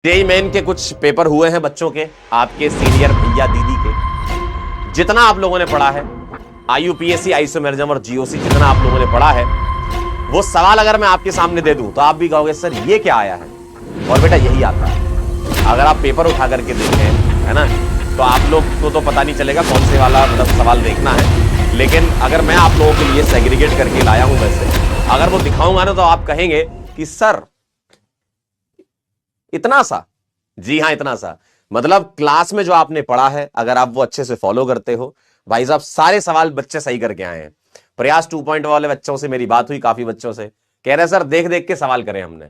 JEE main के कुछ paper हुए हैं बच्चों के, आपके सीनियर भैया दीदी के। जितना आप लोगों ने पढ़ा है आईयूपीएससी, आइसोमेरिज्म और जीओसी, जितना आप लोगों ने पढ़ा है वो सवाल अगर मैं आपके सामने दे दूं तो आप भी कहोगे सर ये क्या आया है, और बेटा यही आता है। अगर आप पेपर उठा करके देखें, है ना, तो आप लोग को तो पता नहीं चलेगा कौन से वाला मतलब सवाल देखना है, लेकिन अगर मैं आप लोगों के लिए सेग्रीगेट करके लाया हूं वैसे, अगर वो दिखाऊंगा ना तो आप कहेंगे कि सर इतना सा। जी हां, इतना सा। मतलब क्लास में जो आपने पढ़ा है अगर आप वो अच्छे से फॉलो करते हो, भाई साहब सारे सवाल बच्चे सही करके आए हैं। प्रयास 2.0 वाले बच्चों से मेरी बात हुई, काफी बच्चों से कह रहे सर देख देख के सवाल करें हमने।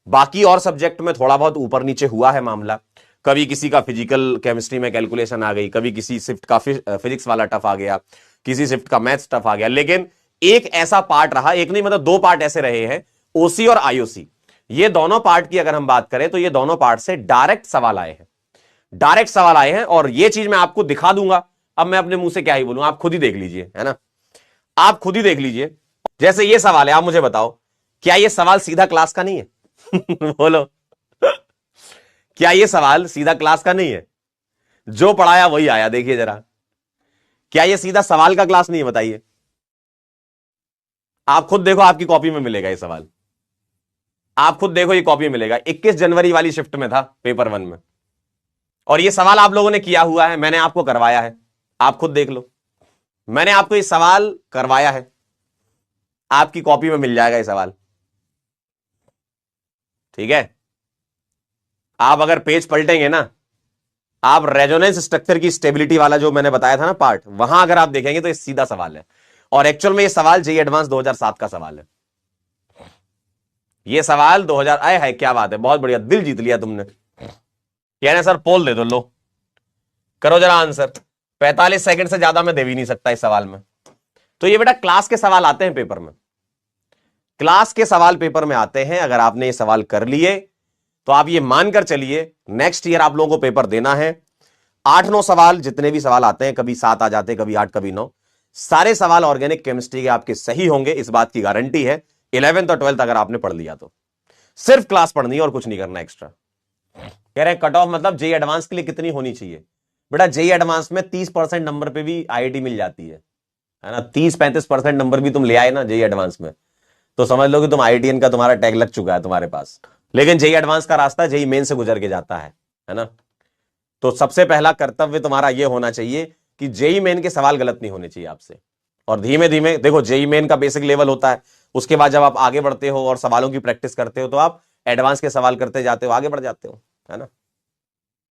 बाकी और सब्जेक्ट में थोड़ा बहुत ऊपर नीचे हुआ है मामला, कभी किसी का फिजिकल केमिस्ट्री में कैलकुलेशन आ गई, कभी किसी शिफ्ट का फिजिक्स वाला टफ आ गया, किसी शिफ्ट का मैथ्स टफ आ गया, लेकिन एक ऐसा पार्ट रहा, एक नहीं मतलब दो पार्ट ऐसे रहे हैं, ओसी और आईओसी। ये दोनों पार्ट की अगर हम बात करें तो ये दोनों पार्ट से डायरेक्ट सवाल आए हैं, डायरेक्ट सवाल आए हैं। और ये चीज मैं आपको दिखा दूंगा, अब मैं अपने मुंह से क्या ही बोलूं, आप खुद ही देख लीजिए, है ना, आप खुद ही देख लीजिए। जैसे ये सवाल है, आप मुझे बताओ क्या ये सवाल सीधा क्लास का नहीं है? बोलो, क्या ये सवाल सीधा क्लास का नहीं है? जो पढ़ाया वही आया, देखिए जरा, क्या ये सीधा सवाल का क्लास नहीं है? बताइए, आप खुद देखो, आपकी कॉपी में मिलेगा ये सवाल, आप खुद देखो, ये कॉपी में मिलेगा। 21 जनवरी वाली शिफ्ट में था पेपर 1 में, और ये सवाल आप लोगों ने किया हुआ है, मैंने आपको करवाया है, आप खुद देख लो, मैंने आपको ये सवाल करवाया है, आपकी कॉपी में मिल जाएगा ये सवाल, ठीक है। आप अगर पेज पलटेंगे ना, आप रेजोनेंस स्ट्रक्चर की स्टेबिलिटी वाला जो मैंने बताया था ना पार्ट, वहां अगर आप देखेंगे तो ये सीधा सवाल है, और एक्चुअल में ये सवाल जेईई एडवांस 2007 का सवाल है। ये सवाल 2000 आए है, क्या बात है, बहुत बढ़िया, दिल जीत लिया तुमने। कहने सर पोल दे दो, लो करो जरा आंसर। 45 सेकंड से ज्यादा मैं दे भी नहीं सकता इस सवाल में। तो ये बेटा क्लास के सवाल आते हैं पेपर में, क्लास के सवाल पेपर में आते हैं। अगर आपने ये सवाल कर लिए तो आप ये मानकर चलिए नेक्स्ट ईयर आप लोगों को पेपर देना है। 8-9 सवाल, जितने भी सवाल आते हैं, कभी 7 आ जाते हैं, कभी 8, कभी 9, सारे सवाल ऑर्गेनिक केमिस्ट्री के आपके सही होंगे, इस बात की गारंटी है। 11th और 12th अगर आपने पढ़ लिया तो सिर्फ क्लास पढ़नी है और कुछ नहीं करना एक्स्ट्रा। कह रहे हैं कट ऑफ मतलब जेईई एडवांस के लिए कितनी होनी चाहिए? बेटा जेईई एडवांस में 30% नंबर पे भी आईआईटी मिल जाती है ना। 30-35% नंबर भी तुम ले आए ना जेईई एडवांस में, तो समझ लो कि तुम आईआईटीएन का तुम्हारा टैग लग चुका है तुम्हारे पास। लेकिन जेईई एडवांस का रास्ता जेईई मेन से गुजर के जाता है ना। तो सबसे पहला कर्तव्य तुम्हारा यह होना चाहिए कि जेईई मेन के सवाल गलत नहीं होने चाहिए आपसे। और धीमे धीमे देखो, जेईई मेन का बेसिक लेवल होता है, उसके बाद जब आप आगे बढ़ते हो और सवालों की प्रैक्टिस करते हो तो आप एडवांस के सवाल करते जाते हो, आगे बढ़ जाते हो, है ना।